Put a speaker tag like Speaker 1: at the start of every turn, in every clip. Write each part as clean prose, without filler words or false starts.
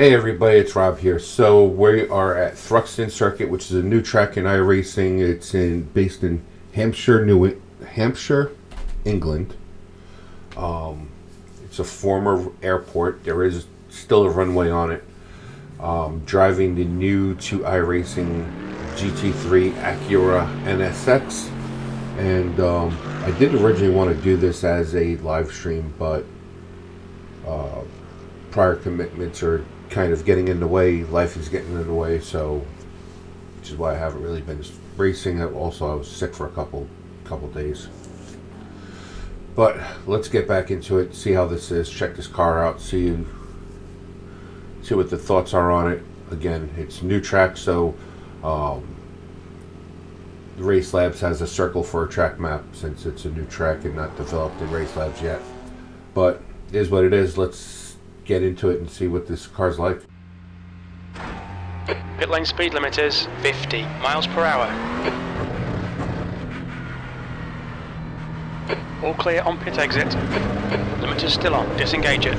Speaker 1: Hey everybody, it's Rob here. So we are at Thruxton Circuit, which is a new track in iRacing. It's based in Hampshire, England. It's a former airport. There is still a runway on it. Driving the new to iRacing GT3 Acura NSX, and I did originally want to do this as a live stream, but prior commitments are kind of getting in the way. Life is getting in the way, so which is why I haven't really been racing. Also, I was sick for a couple days. But let's get back into it. See how this is. Check this car out. See what the thoughts are on it. Again, it's new track, so Racelabs has a circle for a track map since it's a new track and not developed in Racelabs yet. But it is what it is. Let's get into it and see what this car's like.
Speaker 2: Pit lane speed limit is 50 miles per hour. All clear on pit exit. Limiter's still on. Disengage it.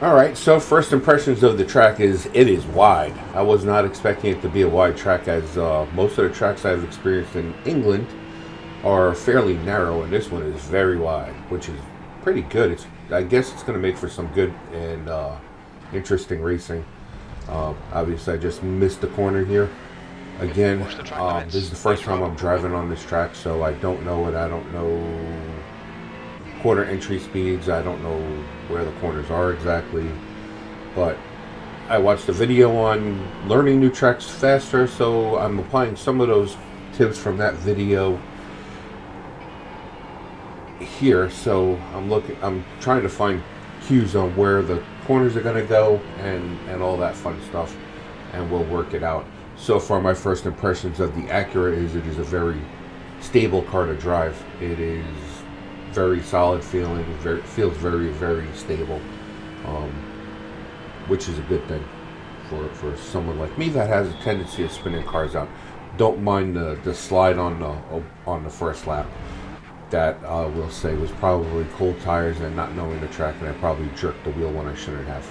Speaker 1: Alright, so first impressions of the track is it is wide. I was not expecting it to be a wide track, as most of the tracks I've experienced in England are fairly narrow, and this one is very wide, which is pretty good. I guess it's going to make for some good and interesting racing. Obviously, I just missed the corner here. Again, this is the first time I'm driving on this track, so I don't know it. I don't know quarter entry speeds. I don't know where the corners are exactly, but I watched a video on learning new tracks faster, so I'm applying some of those tips from that video here. So I'm trying to find cues on where the corners are going to go and all that fun stuff, and we'll work it out. So far, my first impressions of the Acura is it is a very stable car to drive. It is very solid feeling, feels very, very stable, which is a good thing for someone like me that has a tendency of spinning cars out. Don't mind the slide on the first lap. That I will say was probably cold tires and not knowing the track, and I probably jerked the wheel when I shouldn't have.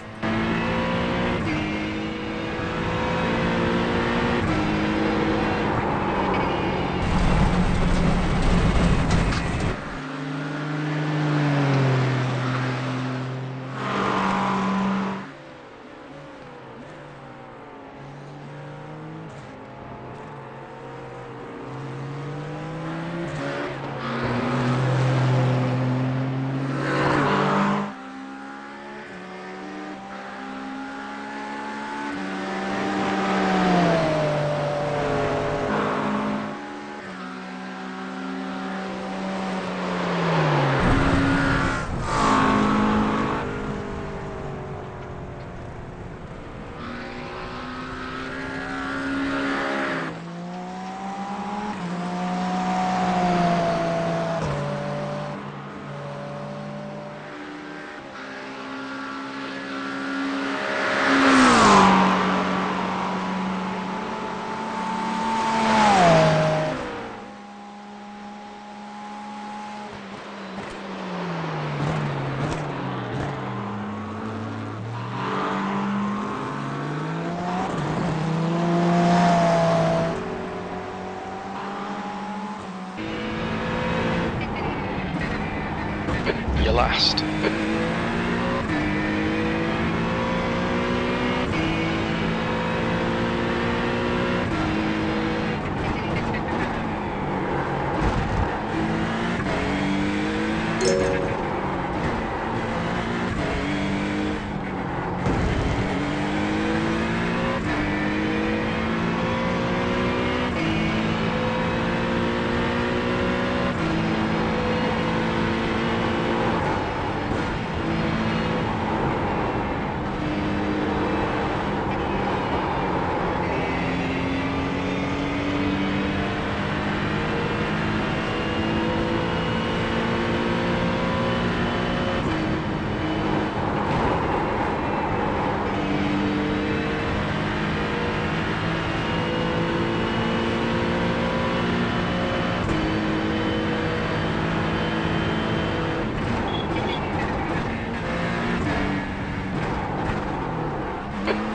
Speaker 2: last.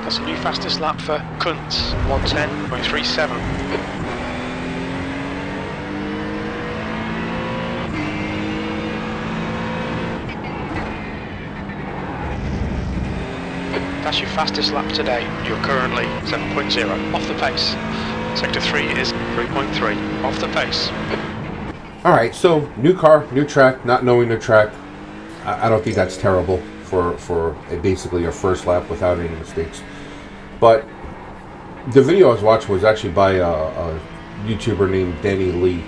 Speaker 2: That's a new fastest lap for Kuntz, 1:10.37. That's your fastest lap today. You're currently 7.0 off the pace. Sector 3 is 3.3 off the pace.
Speaker 1: Alright, so new car, new track, not knowing the track. I don't think that's terrible for basically a first lap without any mistakes. But the video I was watching was actually by a YouTuber named Danny Lee.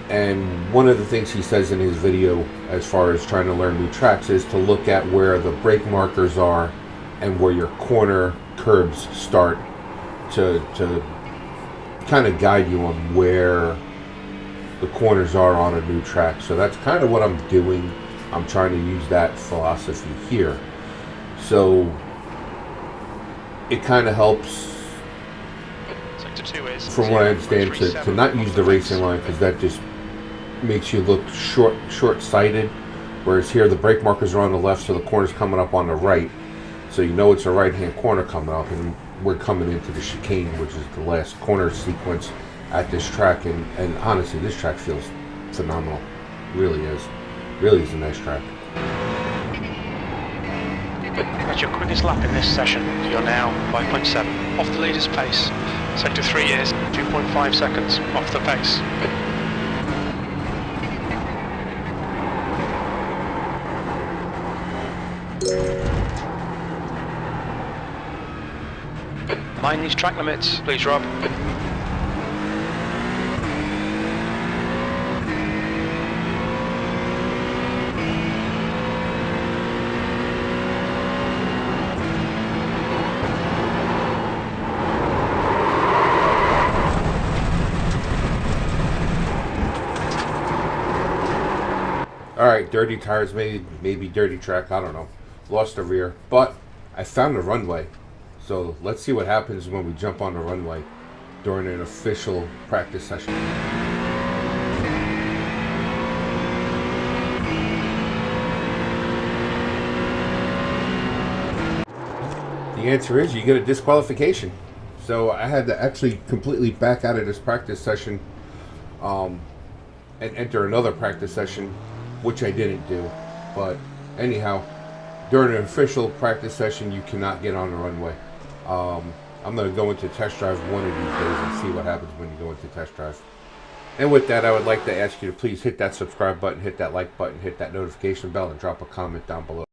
Speaker 1: And one of the things he says in his video as far as trying to learn new tracks is to look at where the brake markers are and where your corner curbs start to kind of guide you on where the corners are on a new track. So that's kind of what I'm doing. I'm trying to use that philosophy here. So it kind of helps, from what I understand, to not use the racing line, because that just makes you look short-sighted. Whereas here the brake markers are on the left, so the corner's coming up on the right. So you know it's a right-hand corner coming up, and we're coming into the chicane, which is the last corner sequence at this track. And honestly, this track feels phenomenal. Really is. Really is a nice track.
Speaker 2: That's your quickest lap in this session. You're now 5.7 off the leader's pace. Sector 3 is 2.5 seconds off the pace. Mind these track limits, please, Rob.
Speaker 1: Alright, dirty tires, maybe dirty track, I don't know. Lost the rear, but I found the runway. So let's see what happens when we jump on the runway during an official practice session. The answer is you get a disqualification. So I had to actually completely back out of this practice session and enter another practice session, which I didn't do. But anyhow, during an official practice session, you cannot get on the runway. I'm going to go into test drive one of these days and see what happens when you go into test drive. And with that, I would like to ask you to please hit that subscribe button, hit that like button, hit that notification bell, and drop a comment down below.